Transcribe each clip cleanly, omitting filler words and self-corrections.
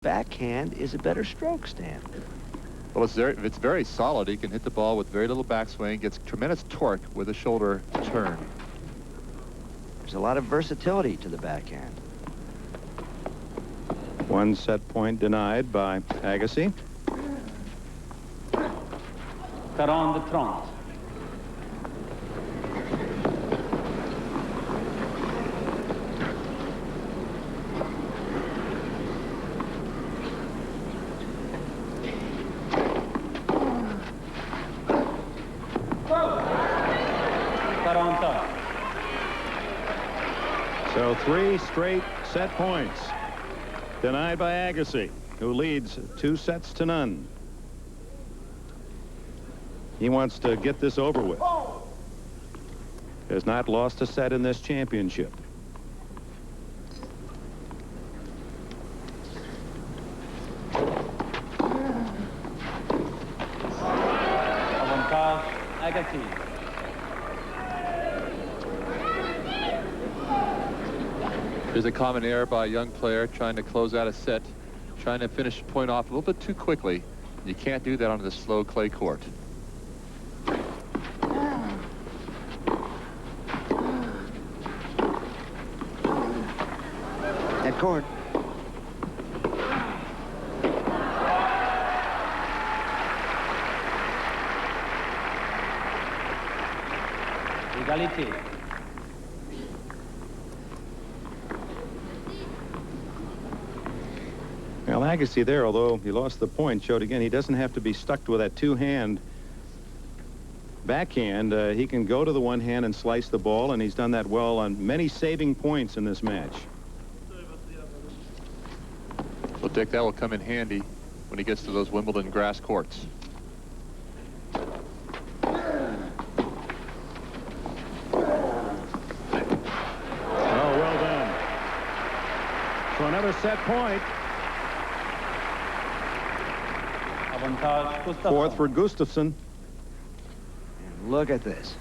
backhand is a better stroke, Stan. Well, it's very solid. He can hit the ball with very little backswing, gets tremendous torque with a shoulder turn. There's a lot of versatility to the backhand. One set point denied by Agassi. 40-30. So 3 straight set points denied by Agassi, who leads 2-0. He wants to get this over with. Has not lost a set in this championship. Avantage Agassi. There's a common error by a young player trying to close out a set, trying to finish the point off a little bit too quickly. You can't do that on the slow clay court. At court. Égalité. Well, Agassi there, although he lost the point, showed again he doesn't have to be stuck with that two-hand backhand. He can go to the one hand and slice the ball, and he's done that well on many saving points in this match. Well, Dick, that will come in handy when he gets to those Wimbledon grass courts. Oh, well done. So another set point. Avantage Gustafsson. Fourth for Gustafsson. And look at this.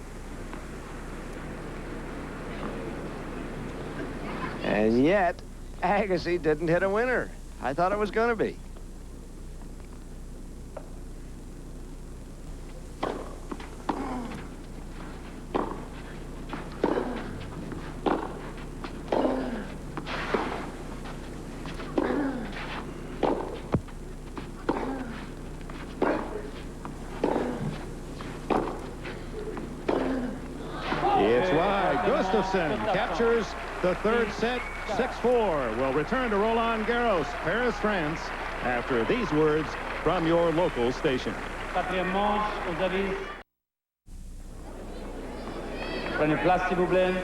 And yet, Agassi didn't hit a winner. I thought it was going to be. It's wide. Gustafsson captures the third set, 6-4. Will return to Roland Garros, Paris, France, after these words from your local station. Quatrième manche aux avis. Prenez place, s'il vous plaît.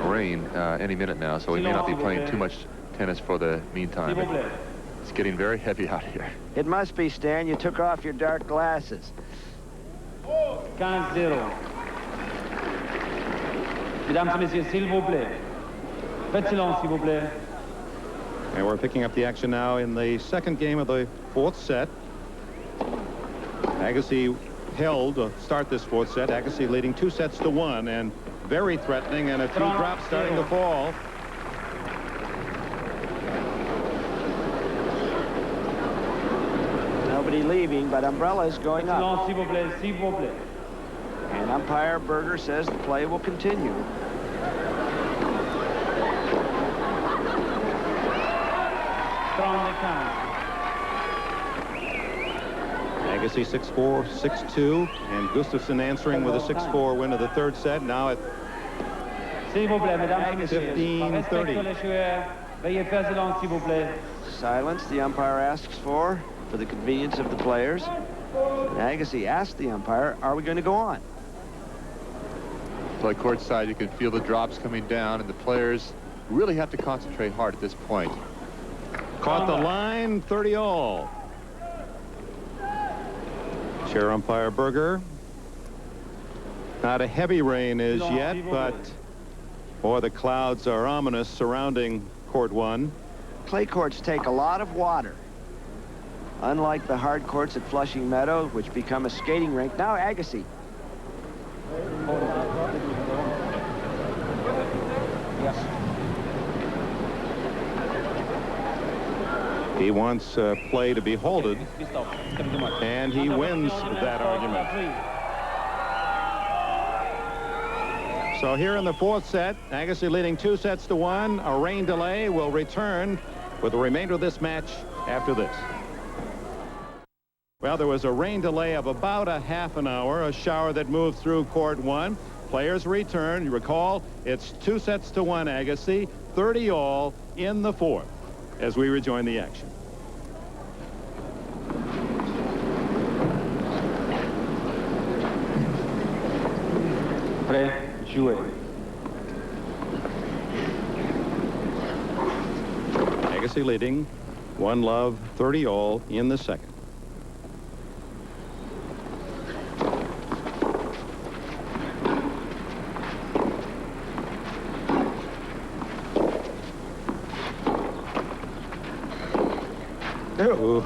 Rain any minute now, so we may not be playing too much tennis for the meantime. It's getting very heavy out here. It must be, Stan. You took off your dark glasses. 15-0. Mesdames et messieurs, s'il vous plaît. Faites silence, s'il vous plaît. And we're picking up the action now in the second game of the fourth set. Agassi held to start this fourth set. Agassi leading 2-1 and very threatening, and a few drops starting to fall. Nobody leaving, but umbrellas going up. Silence, s'il vous plaît, s'il vous plaît. And umpire Berger says the play will continue. Agassi 6-4, 6-2, and Gustafsson answering with a 6-4 win of the third set. Now at 15-30. Silence the umpire asks for the convenience of the players. And Agassi asked the umpire, are we going to go on? Play courtside, you can feel the drops coming down, and the players really have to concentrate hard at this point. Caught the line, 30-all. Chair umpire Berger. Not a heavy rain as yet, but boy, the clouds are ominous surrounding court one. Clay courts take a lot of water. Unlike the hard courts at Flushing Meadow, which become a skating rink. Now Agassi. He wants play to be halted, and he wins that argument. So here in the fourth set, Agassi leading 2-1. A rain delay will return with the remainder of this match after this. Well, there was a rain delay of about a half an hour, a shower that moved through court one. Players return. You recall, it's 2-1 Agassi, 30 all in the fourth as we rejoin the action. Prêt, jouer. Agassi leading 1-love, 30 all in the second. Ooh.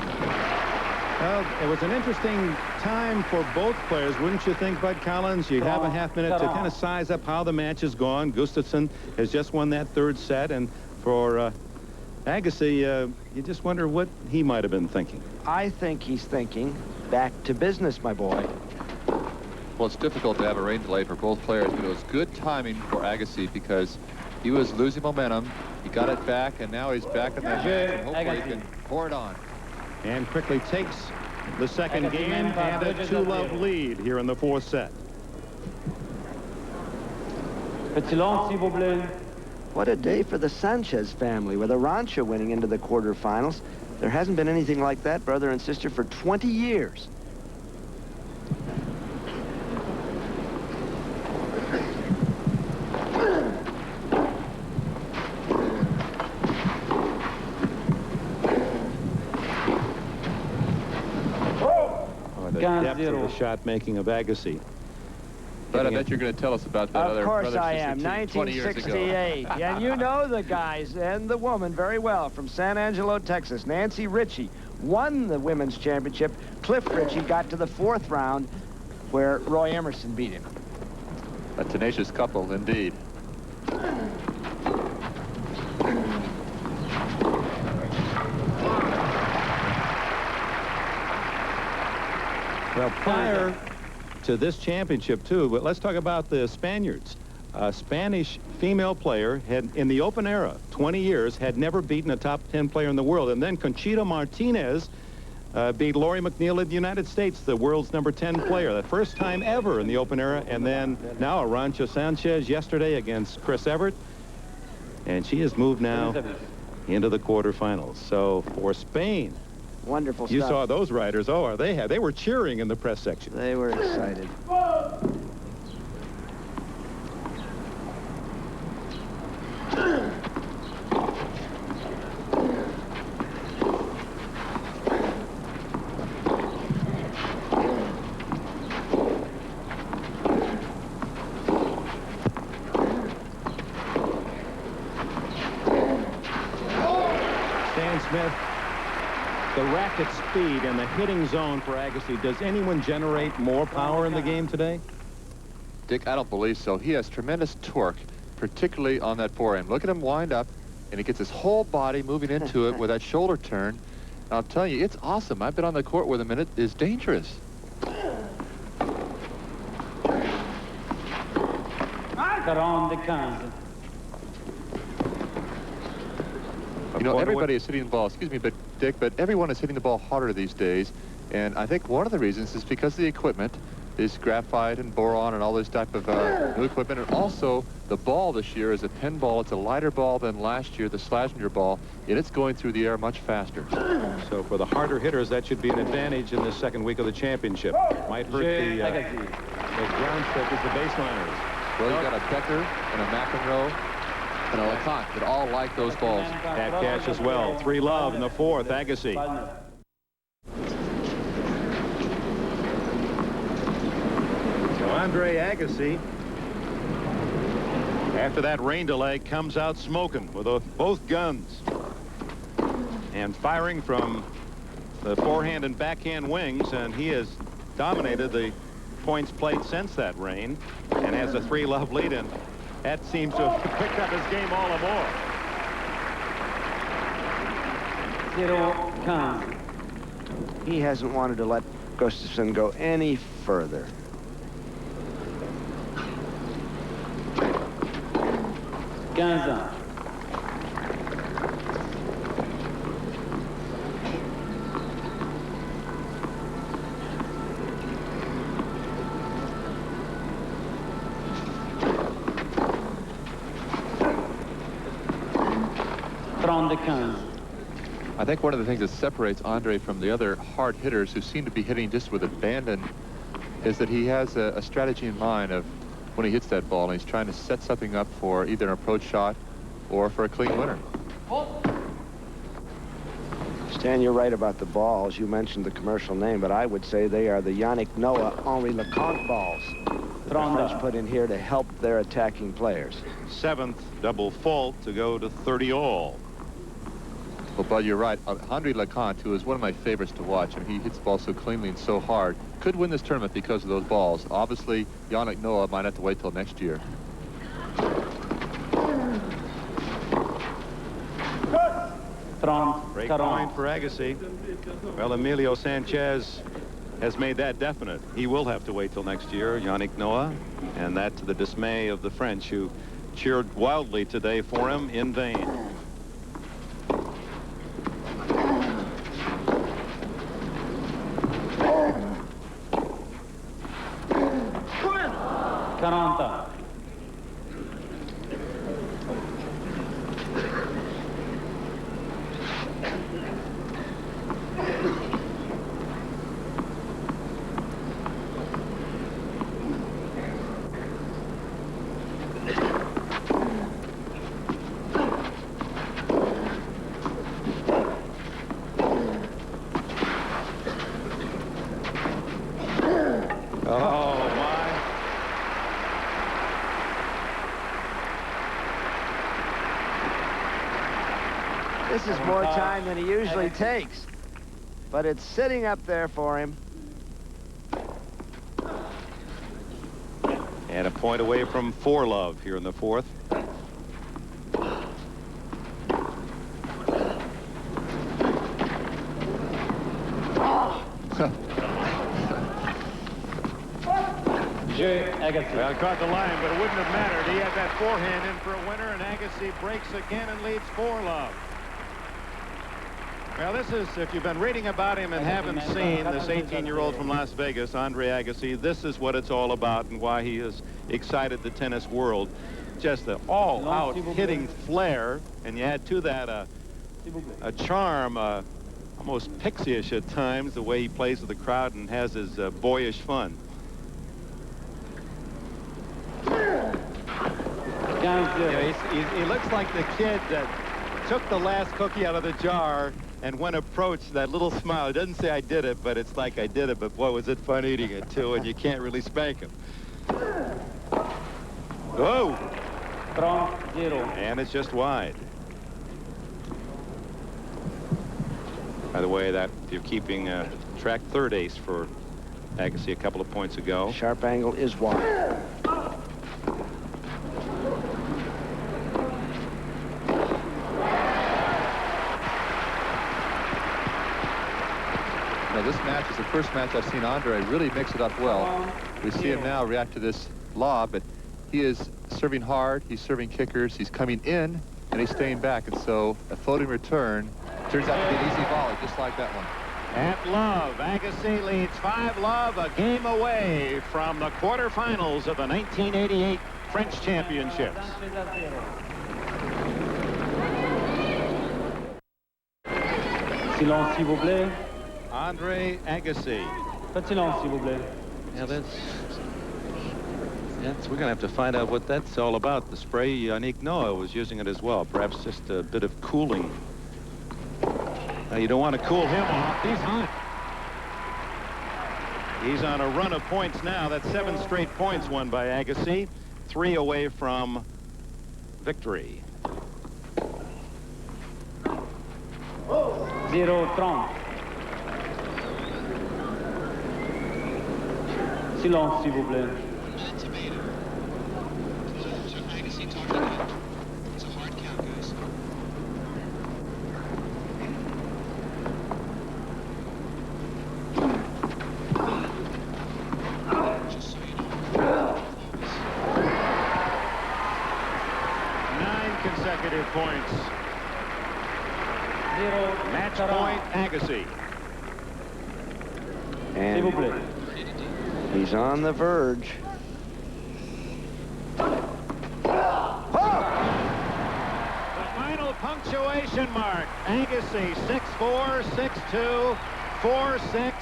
Well, it was an interesting time for both players, wouldn't you think, Bud Collins? You have a half minute to kind of size up how the match has gone. Gustafsson has just won that third set, and for Agassi, you just wonder what he might have been thinking. I think he's thinking back to business, my boy. Well, it's difficult to have a rain delay for both players, but it was good timing for Agassi because he was losing momentum. He got it back, and now he's back in that match, and hopefully he can pour it on. And quickly takes the second game and a 2-love lead here in the fourth set. Petit long, s'il vous plaît. What a day for the Sanchez family with Arancha winning into the quarterfinals. There hasn't been anything like that, brother and sister, for 20 years. The depth of the shot making of Agassi. But I bet you're going to tell us about that other brother-sister Of course I am. 1968. And you know the guys and the woman very well from San Angelo, Texas. Nancy Ritchie won the women's championship. Cliff Ritchie got to the fourth round where Roy Emerson beat him. A tenacious couple, indeed. Well, prior to this championship, too, but let's talk about the Spaniards. A Spanish female player had, in the open era, 20 years, had never beaten a top 10 player in the world. And then Conchita Martinez beat Lori McNeil of the United States, the world's number 10 player. The first time ever in the open era. And then now Arancha Sanchez yesterday against Chris Evert. And she has moved now into the quarterfinals. So for Spain, wonderful stuff. You saw those riders. Oh, they were cheering in the press section. They were excited. Stan Smith, the racket speed and the hitting zone for Agassi. Does anyone generate more power in the game today? Dick, I don't believe so. He has tremendous torque, particularly on that forehand. Look at him wind up, and he gets his whole body moving into it with that shoulder turn. And I'll tell you, it's awesome. I've been on the court with him, and it is dangerous. You know, everybody is hitting the ball, excuse me, but Dick, but everyone is hitting the ball harder these days. And I think one of the reasons is because of the equipment, this graphite and boron and all this type of new equipment. And also, the ball this year is a 10 ball. It's a lighter ball than last year, the Schlesinger ball, and it's going through the air much faster. So for the harder hitters, that should be an advantage in the second week of the championship. Might hurt the ground strokers, the baseliners. Well, you got a Becker and a McEnroe and a LeConte that all like those balls. Pat Cash as well. 3-love in the fourth, Agassi. So Andre Agassi, after that rain delay, comes out smoking with both guns and firing from the forehand and backhand wings, and he has dominated the points played since that rain and has a 3-love lead, and that seems to have picked up his game all the more. 0-15. He hasn't wanted to let Gustafsson go any further. Quinze. 32-15. I think one of the things that separates Andre from the other hard hitters who seem to be hitting just with abandon is that he has a strategy in mind of when he hits that ball, and he's trying to set something up for either an approach shot or for a clean winner. Stan, you're right about the balls. You mentioned the commercial name, but I would say they are the Yannick Noah, Henri Leconte balls that the French put in here to help their attacking players. 7th double fault to go to 30 all. Well, Bud, you're right. Henri Leconte, who is one of my favorites to watch, and he hits the ball so cleanly and so hard, could win this tournament because of those balls. Obviously, Yannick Noah might have to wait till next year. Break point for Agassi. Well, Emilio Sanchez has made that definite. He will have to wait till next year, Yannick Noah, and that to the dismay of the French, who cheered wildly today for him in vain. Quaranta. This is more time than he usually takes, but it's sitting up there for him. And a point away from 4-love here in the 4th. Agassi. Well, caught the line, but it wouldn't have mattered. He had that forehand in for a winner, and Agassi breaks again and leads 4-love. Well, this is, if you've been reading about him and haven't seen this 18-year-old from Las Vegas, Andre Agassi, this is what it's all about and why he has excited the tennis world. Just an all-out hitting flair, and you add to that a charm, almost pixie-ish at times, the way he plays with the crowd and has his boyish fun. Yeah, he looks like the kid that took the last cookie out of the jar, and when approached, that little smile. It doesn't say I did it, but it's like I did it, but boy, was it fun eating it, too, and you can't really spank him. Oh! And it's just wide. By the way, that you're keeping track third ace for Agassi a couple of points ago. Sharp angle is wide. Now, this match is the first match I've seen Andre really mix it up well. We see him now react to this lob, but he is serving hard, he's serving kickers, he's coming in, and he's staying back. And so a floating return turns out to be an easy volley, just like that one. At love, Agassi leads 5-love, a game away from the quarterfinals of the 1988 French Championships. Silence, s'il vous plaît. Andre Agassi. Pas de silence, s'il vous plaît. Yeah, we're going to have to find out what that's all about. The spray, Yannick Noah was using it as well. Perhaps just a bit of cooling. Now, you don't want to cool him off. He's hot. He's on a run of points now. That's 7 straight points won by Agassi. 3 away from victory. 0-30. Silence, s'il vous plaît. Match point, Agassi. S'il vous plaît. And he's on the verge. The final punctuation mark. Agassi, 6'4", 6'2", 4'6",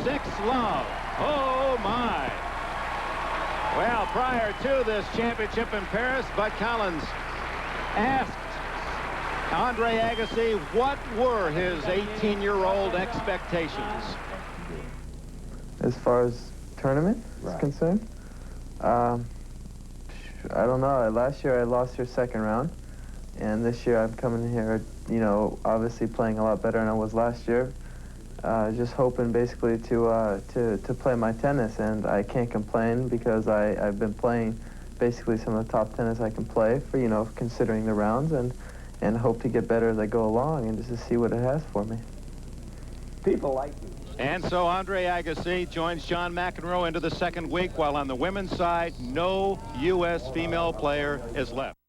6 love. Oh, my. Well, prior to this championship in Paris, Bud Collins asked Andre Agassi what were his 18-year-old expectations. As far as tournament is concerned, I don't know. Last year I lost your second round, and this year I'm coming here, you know, obviously playing a lot better than I was last year. Just hoping basically to play my tennis, and I can't complain because I've been playing basically some of the top tennis I can play for, you know, considering the rounds, and hope to get better as I go along and just to see what it has for me. People like you. And so Andre Agassi joins John McEnroe into the second week, while on the women's side, no U.S. female player is left.